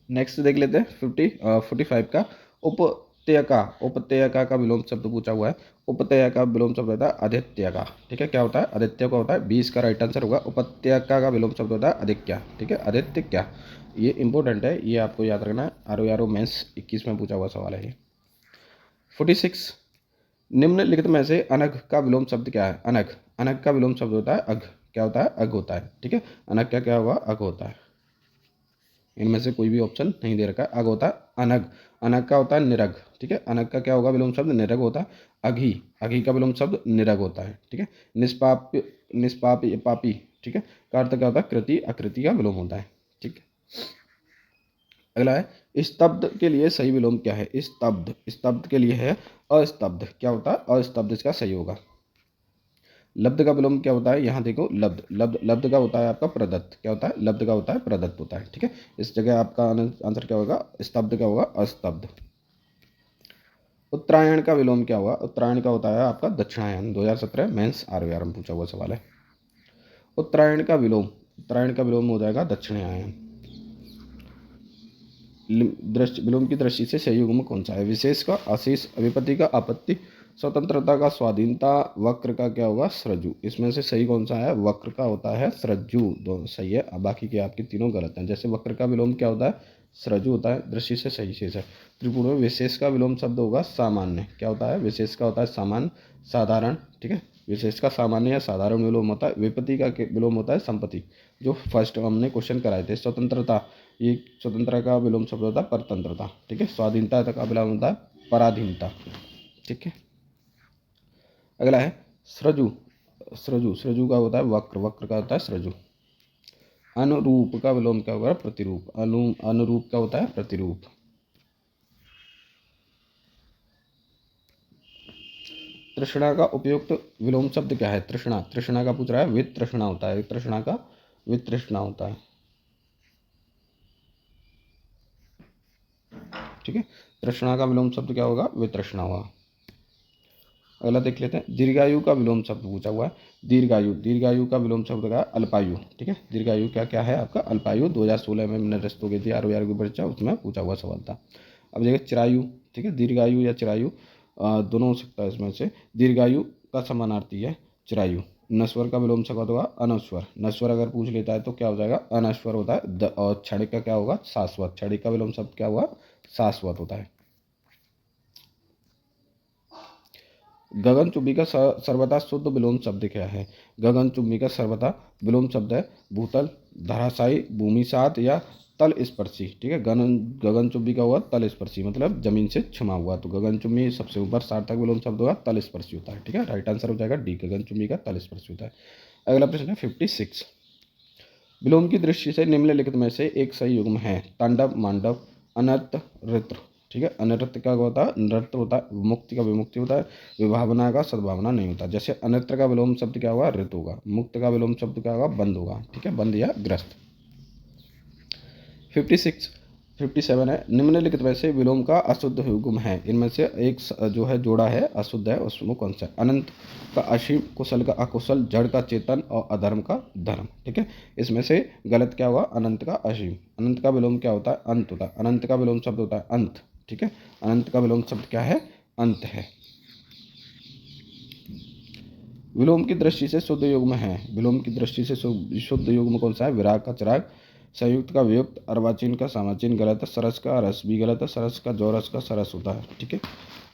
नेक्स्ट देख लेते हैं 45 का। उपत्यका, उपत्यका का विलोम शब्द पूछा हुआ है। उपत्यका का विलोम शब्द होता है आदित्य का, ठीक है, क्या होता है, आदित्य का होता है। 20 का राइट आंसर होगा। उपत्यका का विलोम शब्द होता है आदित्य, ठीक है, आदित्य क्या। ये इंपॉर्टेंट है, ये आपको याद रखना है। आर मेंस 21 में पूछा हुआ सवाल है ये। 46, निम्नलिखित में से अनघ का विलोम शब्द क्या है। अनघ, अनघ का विलोम शब्द होता है अघ, क्या होता है, अघ होता है, ठीक है। अनघ क्या क्या होगा, अघ होता है। इनमें से कोई भी ऑप्शन नहीं दे रखा है। अग होता है अनग, अनग का होता है निरग, ठीक है। अनग का क्या होगा विलोम शब्द, निरग होता है। अघी, अघी का विलोम शब्द निरग होता है, ठीक है। निष्पाप, निष्पाप पापी, ठीक है, का अर्थ क्या होता है, कृति, अकृति का विलोम होता है, ठीक है। अगला है स्तब्ध के लिए सही विलोम क्या है। स्तब्ध, स्तब्ध के लिए है अस्तब्ध, क्या होता है, अस्तब्ध इसका सही होगा। लब्ध का विलोम क्या होता है, यहाँ देखो लब्ध, लब्ध, लब्ध का होता है आपका प्रदत्त, क्या होता है, लब्ध का होता है प्रदत्त होता है, ठीक है। इस जगह आपका आंसर क्या होगा, स्तब्ध का होगा अस्तब्ध। उत्तरायण का विलोम क्या होगा। उत्तरायण का होता है आपका दक्षिणायन। 2017 मेंस आर में पूछा हुआ सवाल है। उत्तरायण का विलोम, उत्तरायण का विलोम हो जाएगा दक्षिणायन। दृष्टि, विलोम की दृष्टि से सही युग्म कौन सा है। विशेष का अशेष, अभिपति का आपत्ति, स्वतंत्रता का स्वाधीनता, वक्र का क्या होगा, सृजु। इसमें से सही कौन सा है, वक्र का होता है सृजु, दो सही है। बाकी के आपके तीनों गलत हैं। जैसे वक्र का विलोम क्या होता है, सृजु होता है, दृष्टि से सही शेष है। त्रिपुण में विशेष का विलोम शब्द होगा सामान्य, क्या होता है, विशेष का होता है सामान्य, साधारण, ठीक है। विशेष का सामान्य या साधारण विलोम होता है। विपत्ति का विलोम होता है संपत्ति, जो फर्स्ट हमने क्वेश्चन कराए थे। स्वतंत्रता, ये स्वतंत्रता का विलोम शब्द होता है परतंत्रता, ठीक है। स्वाधीनता का विलोम होता है पराधीनता, ठीक है। अगला है सृजु, सृजु, सृजु का होता है वक्र, वक्र का होता है सृजु। अनुरूप का विलोम क्या होगा, प्रतिरूप, अनुरूप का होता है प्रतिरूप। तृष्णा का उपयुक्त विलोम शब्द क्या है। तृष्णा, तृष्णा का पूछ रहा है, वितृष्णा होता है, तृष्णा का वितृष्णा होता है, ठीक है। तृष्णा का विलोम शब्द क्या होगा, वितृष्णा हुआ। अगला देख लेते हैं, दीर्घायु का विलोम शब्द पूछा हुआ है। दीर्घायु, दीर्घायु का विलोम शब्द का अल्पायु, ठीक है। दीर्घायु क्या क्या है आपका, अल्पायु। 2016 में मैंने रस्तों की थी आर की परीक्षा, उसमें पूछा हुआ सवाल था। अब देखिए चिरायु, ठीक है, दीर्घायु या चिरायु दोनों हो सकता है इसमें से। दीर्घायु का समानार्थी है चिरायु। नश्वर का विलोम शब्द होगा अनश्वर। नश्वर अगर पूछ लेता है तो क्या हो जाएगा, अनश्वर होता है। और क्षणिक का क्या होगा, शाश्वत। क्षणिक का विलोम शब्द क्या हुआ, शाश्वत होता है। गगनचुंबी का सर्वथा शुद्ध विलोम शब्द क्या है। गगनचुंबी का सर्वथा विलोम शब्द है भूतल, धराशायी, भूमिसात या तल स्पर्शी, ठीक है। गगनचुंबी का हुआ तल स्पर्शी, मतलब जमीन से छुमा हुआ। तो गगनचुंबी सबसे ऊपर सार्थक विलोम शब्द होगा तल स्पर्शी होता है, ठीक है। राइट आंसर हो जाएगा डी, गगनचुंबी का तल स्पर्शी होता है। अगला प्रश्न है 56, विलोम की दृष्टि से निम्नलिखित में से एक सही युग्म है। तांडव, मांडव, अनर्थ, रित्र, ठीक है। अनर्थ का होता है नृत्य होता है, मुक्ति का विमुक्ति होता है, विभावना का सद्भावना नहीं होता। जैसे अनर्थ का विलोम शब्द क्या होगा, ऋत होगा। मुक्त का विलोम शब्द क्या होगा, बंद होगा, ठीक है, बंद या ग्रस्त। 56, 57 है, निम्नलिखित में से विलोम का अशुद्ध युग्म है। इनमें से एक जो है जोड़ा है अशुद्ध है, उसमें कौन सा है। अनंत का असीम, कुशल का अकुशल, जड़ का चेतन और अधर्म का धर्म, ठीक है। इसमें से गलत क्या हुआ, अनंत का असीम। अनंत का विलोम क्या होता है, अंत होता है। अनंत का विलोम शब्द होता है अंत, ठीक है। अनंत का विलोम शब्द क्या है, अंत है। विलोम की दृष्टि से शुद्ध युग्म है। विलोम की दृष्टि से शुद्ध युग्म कौन सा है, विराग का चिराग, संयुक्त का वियुक्त, अर्वाचीन का सामाचीन गलत है, सरस का रस भी गलत है, सरस का जौरस का सरस होता है, ठीक है।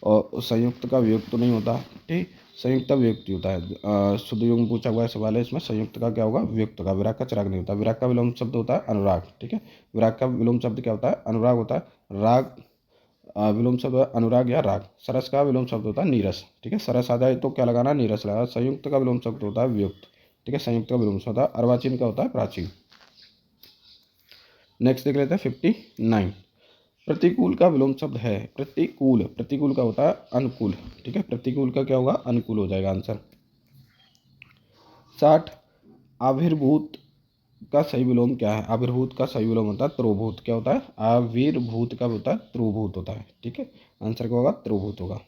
और संयुक्त का वियुक्त तो नहीं होता, ठीक, संयुक्त का वियुक्त होता है। शुद्ध युग्म पूछा हुआ है सवाल है इसमें, संयुक्त का क्या होगा, वियुक्त का। विराग का चिराग नहीं होता। विराग का विलोम शब्द होता है अनुराग, ठीक है। विराग का विलोम शब्द क्या होता है, अनुराग होता है। राग विलोम शब्द होता है अनुराग या राग। सरस का विलोम शब्द होता है नीरस। ठीक है, सरस आ जाए तो क्या लगाना, नीरस लगाना। संयुक्त का विलोम शब्द होता है वियुक्त। ठीक है, संयुक्त का विलोम शब्द होता है। अर्वाचीन का होता है प्राचीन। नेक्स्ट देख लेते हैं 59। प्रतिकूल का विलोम शब्द है प्रतिकूल। प्रतिकूल का होता है अनुकूल। ठीक है, प्रतिकूल का क्या होगा, अनुकूल हो जाएगा आंसर। 60। आविर्भूत का सही विलोम क्या है। आविर्भूत का सही विलोम होता है त्रोभूत। क्या होता है, आविर्भूत का होता है त्रोभूत होता है। ठीक है, आंसर क्या होगा, त्रोभूत होगा।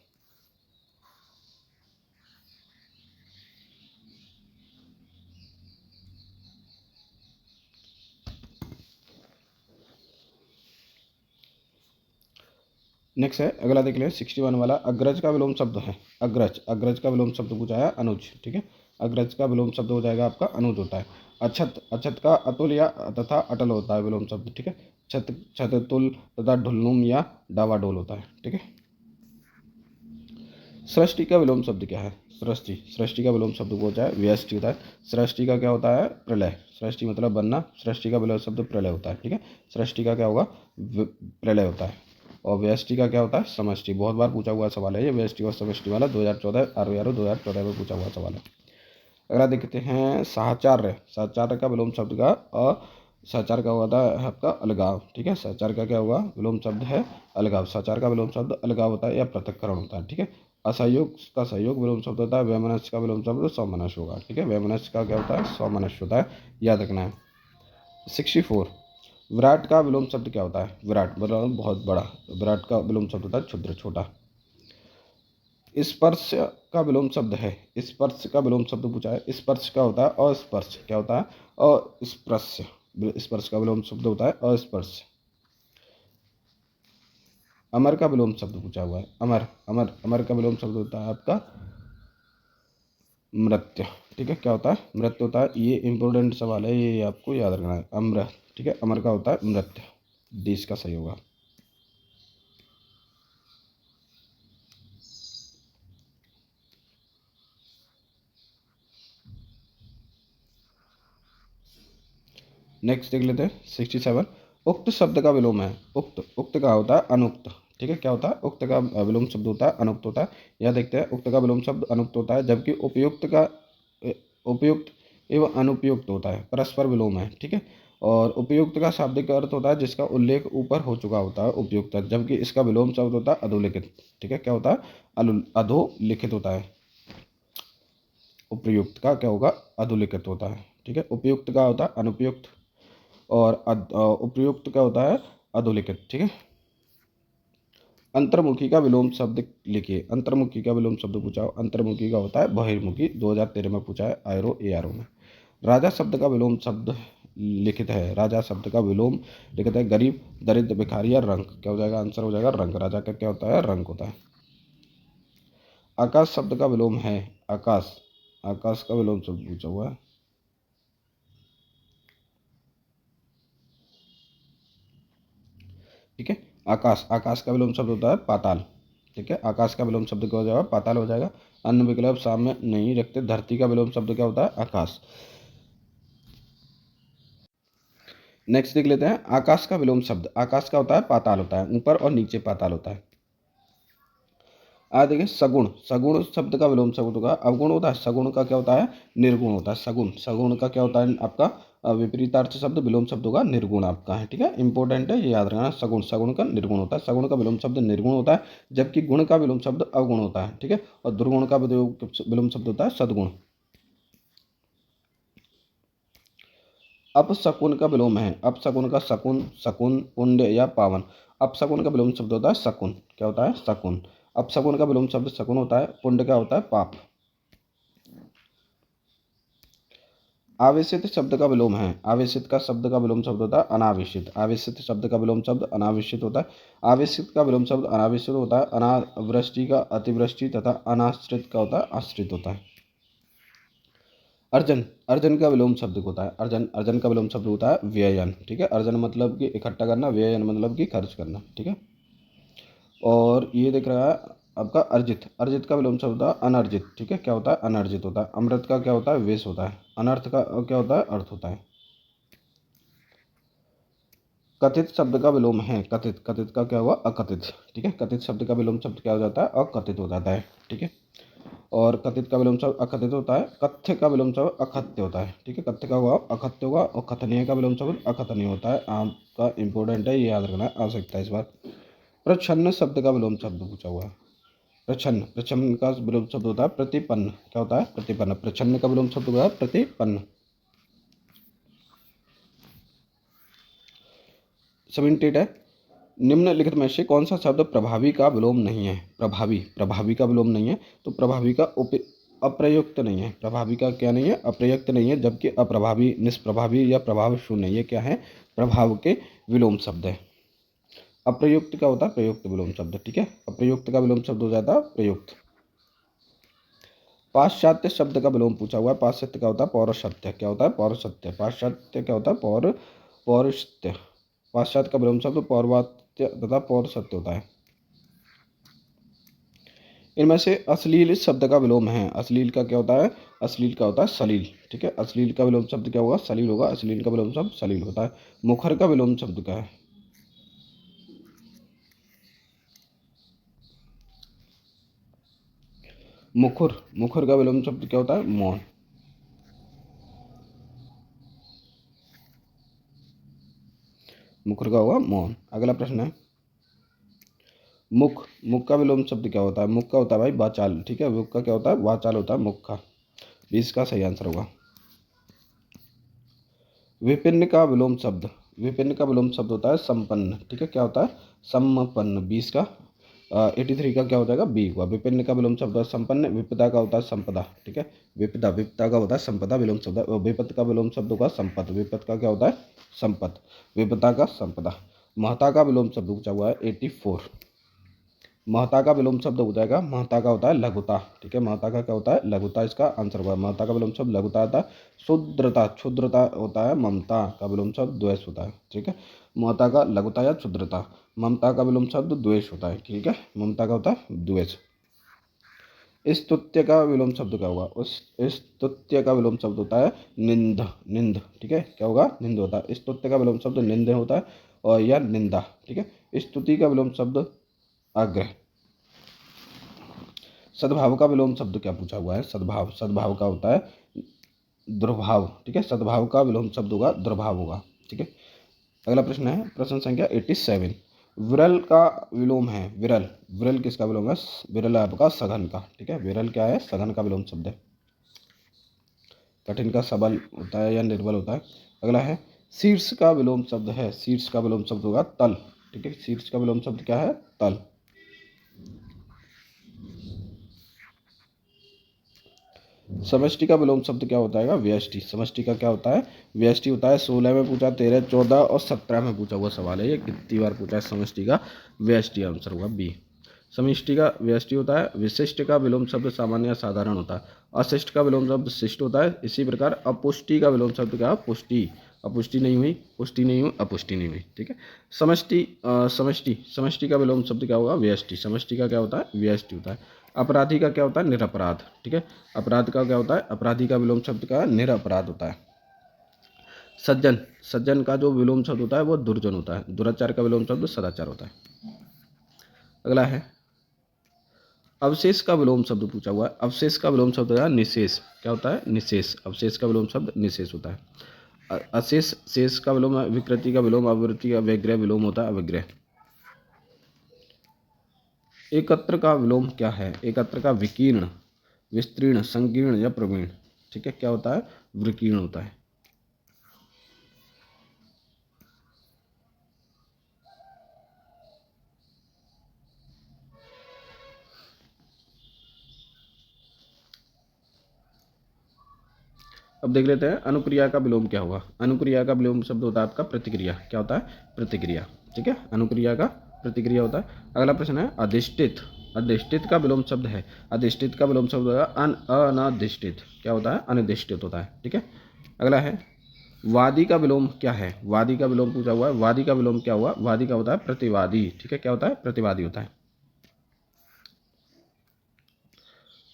नेक्स्ट है, अगला देख लें 61 वाला। अग्रज का विलोम शब्द है अग्रज। अग्रज का विलोम शब्द पूछा है अनुज। ठीक है, अग्रज का विलोम शब्द हो जाएगा आपका अनुज होता है। अछत, अछत का अतुल या तथा अटल होता है विलोम शब्द। ठीक है, छत छततुल तथा ढुलनुम या डावाडोल होता है। ठीक है, सृष्टि का विलोम शब्द क्या है। सृष्टि, सृष्टि का विलोम शब्द वो है व्यष्टि होता है। सृष्टि का क्या होता है, प्रलय। सृष्टि मतलब बनना, सृष्टि का विलोम शब्द प्रलय होता है। ठीक है, सृष्टि का क्या होगा, प्रलय होता है। और व्यष्टि का क्या होता है, समष्टि। बहुत बार पूछा हुआ सवाल है ये व्यष्टि और समष्टि वाला, 2014 आर 2014 में पूछा हुआ सवाल है। अगला देखते हैं साहचर्य। साहचर्य का विलोम शब्द का साचार का होता है आपका अलगाव। ठीक है, साचार का क्या होगा, विलोम शब्द है अलगाव। साचार का विलोम शब्द अलगाव होता है या पृथक्करण होता है। ठीक है, असहयोग का सहयोग विलोम शब्द होता है। वैमनस्य का विलोम शब्द सौमनस्य होगा। ठीक है, वैमनस्य का क्या होता है, सौमनस्य होता है, याद रखना है। 64। विराट का विलोम शब्द क्या होता है। विराट मतलब बहुत बड़ा। विराट का विलोम शब्द होता है क्षुद्र, छोटा। स्पर्श का विलोम शब्द है। स्पर्श का विलोम शब्द पूछा है। स्पर्श का होता है अस्पर्श। क्या होता है, अस्पर्श। स्पर्श का विलोम शब्द होता है अस्पर्श। अमर का विलोम शब्द पूछा हुआ है। अमर, अमर, अमर का विलोम शब्द होता है आपका मृत्य। ठीक है, क्या होता है, मृत्य होता है। ये इंपॉर्टेंट सवाल है, ये आपको याद रखना है। अमर, ठीक है, अमर का होता है मृत्य। देश का सही होगा। नेक्स्ट देख लेते हैं 67। उक्त शब्द का विलोम है। उक्त, उक्त का होता है अनुक्त। ठीक है, क्या होता है, उक्त का विलोम शब्द होता है अनुक्त होता है। यह देखते हैं, उक्त का विलोम शब्द अनुक्त होता है, जबकि उपयुक्त का उपयुक्त एवं अनुपयुक्त होता है, परस्पर विलोम है। ठीक है, और उपयुक्त का शाब्दिक अर्थ होता है जिसका उल्लेख ऊपर हो चुका होता है उपयुक्त, जबकि इसका विलोम शब्द होता है अधोलिखित। ठीक है, क्या होता है, अधोलिखित होता है। उपयुक्त का क्या होगा, अधोलिखित होता है। ठीक है, उपयुक्त का होता है अनुपयुक्त, और उपयुक्त का होता है अधोलिखित। ठीक है, अंतर्मुखी का विलोम शब्द लिखिए। अंतर्मुखी का विलोम शब्द पूछा हो, अंतर्मुखी का होता है बहिर्मुखी। 2013 में पूछा है आयरो एआरओ में। राजा शब्द का विलोम शब्द लिखित है। राजा शब्द का विलोम लिखित है गरीब, दरिद्र, भिखारी या रंक। क्या हो जाएगा, आंसर हो जाएगा रंक। राजा का क्या होता है, रंक होता है। आकाश शब्द का विलोम है। आकाश, आकाश का विलोम शब्द पूछा हुआ है। ठीक है, आकाश, आकाश का विलोम शब्द होता है पाताल। ठीक है, आकाश का विलोम शब्द क्या हो जाएगा, पाताल हो जाएगा। अन्य विकल्प सामने नहीं रखते। धरती का विलोम शब्द क्या होता है, आकाश। नेक्स्ट देख लेते हैं आकाश का विलोम शब्द। आकाश का होता है पाताल होता है, ऊपर और नीचे पाताल होता है। देखिए सगुण, सगुण शब्द का विलोम शब्द होगा अवगुण होता है। सगुण का क्या होता है, निर्गुण होता है। सगुण, सगुण का क्या होता है आपका विपरीतार्थ शब्द विलोम शब्द होगा निर्गुण आपका है। ठीक है, इंपॉर्टेंट है, ये याद रखना। सगुण, सगुण का निर्गुण होता है। सगुण का विलोम शब्द निर्गुण होता है, जबकि गुण का विलोम शब्द अवगुण होता है। ठीक है, और दुर्गुण का विलोम शब्द होता है सद्गुण। अपशकुन का विलोम है। अपशकुन का शकुन, शकुन, पुण्य या पावन। अपशकुन का विलोम शब्द होता है शकुन। क्या होता है, शकुन। अपशकुन का विलोम शब्द शकुन होता है। पुण्य का होता है पाप। आवेशित शब्द का विलोम है। आवेशित का शब्द का विलोम शब्द होता है अनावेशित। आवेशित शब्द का विलोम शब्द अनावेशित होता है। आवेशित का विलोम शब्द अनावेशित होता है। अनावृष्टि का अतिवृष्टि तथा अनाश्रित का होता है आश्रित होता है। अर्जन, अर्जन का विलोम शब्द होता है अर्जन। अर्जन का विलोम शब्द होता है व्ययन। ठीक है, अर्जन मतलब कि इकट्ठा करना, व्ययन मतलब कि खर्च करना। ठीक है, और ये देख रहा है आपका अर्जित। अर्जित का विलोम शब्द होता है अनर्जित। ठीक है, क्या होता है, अनर्जित होता है। अमृत का क्या होता है, वेश होता है। अनर्थ का क्या होता है, अर्थ होता है। कथित शब्द का विलोम है कथित, कथित का क्या हुआ अकथित, ठीक है। कथित शब्द का विलोम शब्द क्या हो जाता है अकथित हो जाता है, ठीक है। और कथित का विलोम शब्द अकथित होता है, कथ्य का विलोम शब्द अकथ्य होता है, ठीक है। कथ्य का हुआ अकथ्य होगा और कथनीय का विलोम शब्द अकथनीय होता है। आपका इंपॉर्टेंट है, ये याद रखना आवश्यकता है इस बार। प्रच्छन्न शब्द का विलोम शब्द पूछा हुआ है। प्रच्छन्न, प्रच्छन्न का विलोम शब्द होता है प्रतिपन्न, क्या होता है प्रतिपन्न। प्रच्छन्न का विलोम शब्द होता है प्रतिपन्न। 78 है, निम्नलिखित में से कौन सा शब्द प्रभावी का विलोम नहीं है। प्रभावी, प्रभावी का विलोम नहीं है, तो प्रभावी का अप्रयुक्त नहीं है। प्रभावी का क्या नहीं है अप्रयुक्त नहीं है, जबकि अप्रभावी, निष्प्रभावी या प्रभाव शून्य ये क्या है प्रभाव के विलोम शब्द है। अप्रयुक्त क्या होता है प्रयुक्त विलोम शब्द, ठीक है। अप्रयुक्त का विलोम शब्द हो जाता है प्रयुक्त। पाश्चात्य शब्द का विलोम पूछा हुआ है। पाश्चात्य क्या होता है पौरसत्य, क्या होता है पौरसत्य। पाश्चात्य क्या होता है पौरसत्य। पाश्चात्य का विलोम शब्द पौर्वात्य तथा पौरसत्य होता है। इनमें से अश्लील शब्द का विलोम है। अश्लील का क्या होता है अश्लील का होता है सलील, ठीक है। अश्लील का विलोम शब्द क्या होगा सलील होगा। अश्लील का विलोम शब्द सलील होता है। मुखर का विलोम शब्द क्या है मुखर। मुखर का विलोम शब्द क्या होता है मौन। मुखर का होगा मौन। अगला प्रश्न है मुख। मुख का विलोम शब्द क्या होता है मुख का होता है भाई वाचाल, ठीक है। मुख का क्या होता है वाचाल होता है मुख का। 20 का सही आंसर होगा। विपिन्न का विलोम शब्द। विपिन्न का विलोम शब्द होता है संपन्न, ठीक है। क्या होता है संपन्न। 20 का 83 का क्या हो जाएगा बी हुआ। विपिन्न का विलोम शब्द है संपन्न। विपदा का होता है संपदा, ठीक है। विपदा, विपदा का होता है संपदा विलोम शब्द। विपत का विलोम शब्द होगा संपत। विपत का क्या होता है संपत। विपदा का संपदा। महता का विलोम शब्द पूछा हुआ है 84। महता का विलोम शब्द हो जाएगा महता का होता है लघुता, ठीक है। महता का क्या होता है लघुता, इसका आंसर होगा। महता का विलोम शब्द लघुता होता है। क्षुद्रता, क्षुद्रता होता है ममता का विलोम शब्द द्वेष होता है, ठीक है। महता का लघुता या क्षुद्रता। ममता का विलोम शब्द द्वेष होता है, ठीक है। ममता का होता है द्वेष। स्तुत्य का विलोम शब्द क्या होगा उस स्तुत्य का विलोम शब्द होता है निंद, निंद, ठीक है। क्या होगा निंद होता है। स्तुत्य का विलोम शब्द निंद होता है और या निंदा, ठीक है। स्तुति का विलोम शब्द आग्रह। सद्भाव का विलोम शब्द क्या पूछा हुआ है सद्भाव। सद्भाव का होता है दुर्भाव, ठीक है। सद्भाव का विलोम शब्द होगा दुर्भाव होगा, ठीक है। अगला प्रश्न है प्रश्न संख्या 87। विरल का विलोम है विरल। विरल किसका विलोम है विरल आपका सघन का, ठीक है। विरल क्या है सघन का विलोम शब्द है। कठिन का सबल होता है या निर्बल होता है। अगला है शीर्ष का विलोम शब्द है। शीर्ष का विलोम शब्द होगा तल, ठीक है। शीर्ष का विलोम शब्द क्या है तल। समष्टि का विलोम शब्द क्या होता है व्यष्टि। समष्टि का क्या होता है व्यष्टि होता है। 16 में पूछा, 13, 14 और 17 में पूछा हुआ सवाल है ये। कितनी बार पूछा है समष्टि का व्यष्टि, आंसर होगा बी। समष्टि का व्यष्टि होता है। विशिष्ट का विलोम शब्द सामान्य या साधारण होता है। अशिष्ट का विलोम शब्द शिष्ट होता है। इसी प्रकार अपुष्टि का विलोम शब्द क्या है पुष्टि। अपुष्टि नहीं हुई, पुष्टि नहीं हुई, अपुष्टि नहीं हुई, ठीक है। समष्टि समष्टि समष्टि का विलोम शब्द क्या होगा व्यष्टि। समष्टि का क्या होता है व्यष्टि होता है। अपराधी का क्या होता है निरपराध, ठीक है। अपराध का क्या होता है अपराधी का विलोम शब्द क्या है निरपराध होता है। सज्जन, सज्जन का जो विलोम शब्द होता है वो दुर्जन होता है। दुराचार का विलोम शब्द सदाचार होता है। अगला है अवशेष का विलोम शब्द पूछा हुआ है। अवशेष का विलोम शब्द है निशेष। क्या होता है निशेष। अवशेष का विलोम शब्द निशेष होता है। अशेष, शेष का विलोम विकृति का विलोम अविकृति का विग्रह विलोम होता है अविग्रह। एकत्र का विलोम क्या है एकत्र का विकीर्ण, विस्तीर्ण, संकीर्ण या प्रवीण, ठीक है। क्या होता है विकीर्ण होता है। अब देख लेते हैं अनुक्रिया का विलोम क्या होगा। अनुक्रिया का विलोम शब्द होता है आपका प्रतिक्रिया। क्या होता है प्रतिक्रिया, ठीक है। अनुक्रिया का प्रतिक्रिया होता है। अगला प्रश्न है अधिष्ठित। अधिष्ठित का विलोम शब्द है। अधिष्ठित का विलोम शब्द होगा अनधिष्ठित। क्या होता है अनिर्दिष्टित होता है, ठीक है। अगला है वादी का विलोम क्या है। वादी का विलोम पूछा हुआ है। वादी का विलोम क्या हुआ वादी का होता है प्रतिवादी, ठीक है। क्या होता है प्रतिवादी होता है।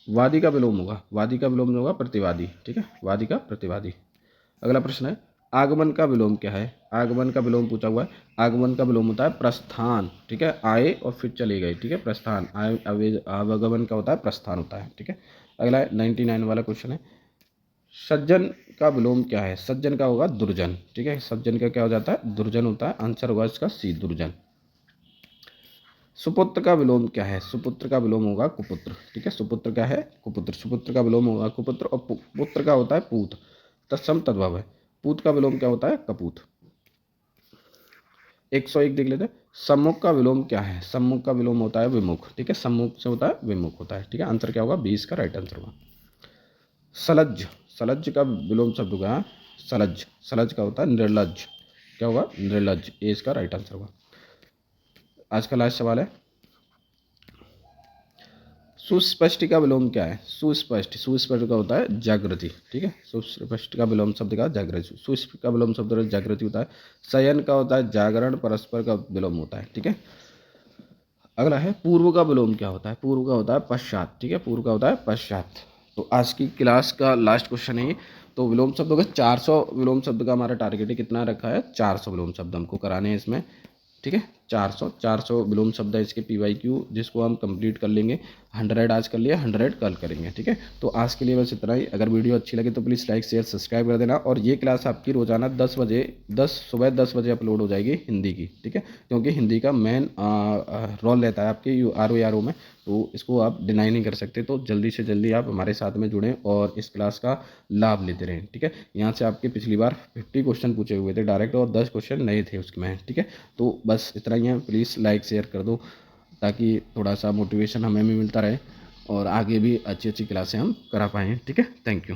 वादी का विलोम होगा वादी का विलोम होगा प्रतिवादी, ठीक है। वादी का प्रतिवादी। अगला प्रश्न है आगमन का विलोम क्या है? आगमन का विलोम पूछा हुआ है। आगमन का विलोम होता है प्रस्थान, ठीक है, आए और फिर चले गए, ठीक है, प्रस्थान। आवागमन का होता है प्रस्थान होता है, ठीक है। अगला है 99 वाला क्वेश्चन है, सज्जन का विलोम क्या है? सज्जन का होगा दुर्जन, ठीक है, सज्जन का क्या हो जाता है? दुर्जन होता है, आंसर होगा इसका सी, दुर्जन। सुपुत्र का विलोम क्या है? सुपुत्र का विलोम होगा कुपुत्र, ठीक है, सुपुत्र क्या है? कुपुत्र। सुपुत्र का विलोम होगा कुपुत्र, और पुत्र का होता है पूत, तत्सम तद्भव है। पूत का विलोम क्या होता है? कपूत। 101 देख लेते हैं, सम्मुख का विलोम क्या है? सम्मुख का विलोम होता है विमुख, ठीक है, सम्मुख से होता है विमुख होता है, ठीक है, आंसर क्या होगा? 20 का राइट आंसर होगा। सलज्ज, सलज्ज का विलोम शब्द होगा सलज्ज, सलज्ज का होता है निर्लज्ज, क्या होगा? निर्लज्ज, ये इसका राइट आंसर होगा। आज का लास्ट सवाल है, सुस्पष्ट का विलोम क्या है? सुस्पष्ट, सुस्पष्ट का होता है जागृति, ठीक है, सुस्पष्ट का विलोम शब्द का जागृति, सुस्पष्ट का विलोम शब्द जागृति होता है। शयन का होता है जागरण, परस्पर का विलोम होता है, ठीक है। अगला है पूर्व का विलोम क्या होता है? पूर्व का होता है पश्चात, ठीक है, पूर्व का होता है पश्चात। तो आज की क्लास का लास्ट क्वेश्चन है ये। तो विलोम शब्द होगा 400 विलोम शब्द का हमारा टारगेट है, कितना रखा है? 400 विलोम शब्द हमको कराने हैं इसमें, ठीक है। 400 विलोम शब्द है इसके PYQ, जिसको हम कंप्लीट कर लेंगे। 100 आज कर लिया, 100 कल करेंगे, ठीक है। तो आज के लिए बस इतना ही। अगर वीडियो अच्छी लगे तो प्लीज़ लाइक शेयर सब्सक्राइब कर देना। और ये क्लास आपकी रोजाना 10 बजे, सुबह 10 बजे अपलोड हो जाएगी हिंदी की, ठीक है, क्योंकि हिंदी का मेन रोल रहता है आपके RO में, तो इसको आप डिनाई नहीं कर सकते। तो जल्दी से जल्दी आप हमारे साथ में जुड़ें और इस क्लास का लाभ लेते रहें, ठीक है। यहाँ से आपके पिछली बार 50 क्वेश्चन पूछे हुए थे डायरेक्ट, और 10 क्वेश्चन नए थे उसमें, ठीक है। तो बस इतना ही है, प्लीज़ लाइक शेयर कर दो ताकि थोड़ा सा मोटिवेशन हमें भी मिलता रहे और आगे भी अच्छी अच्छी क्लासें हम करा पाएँ, ठीक है। Thank you.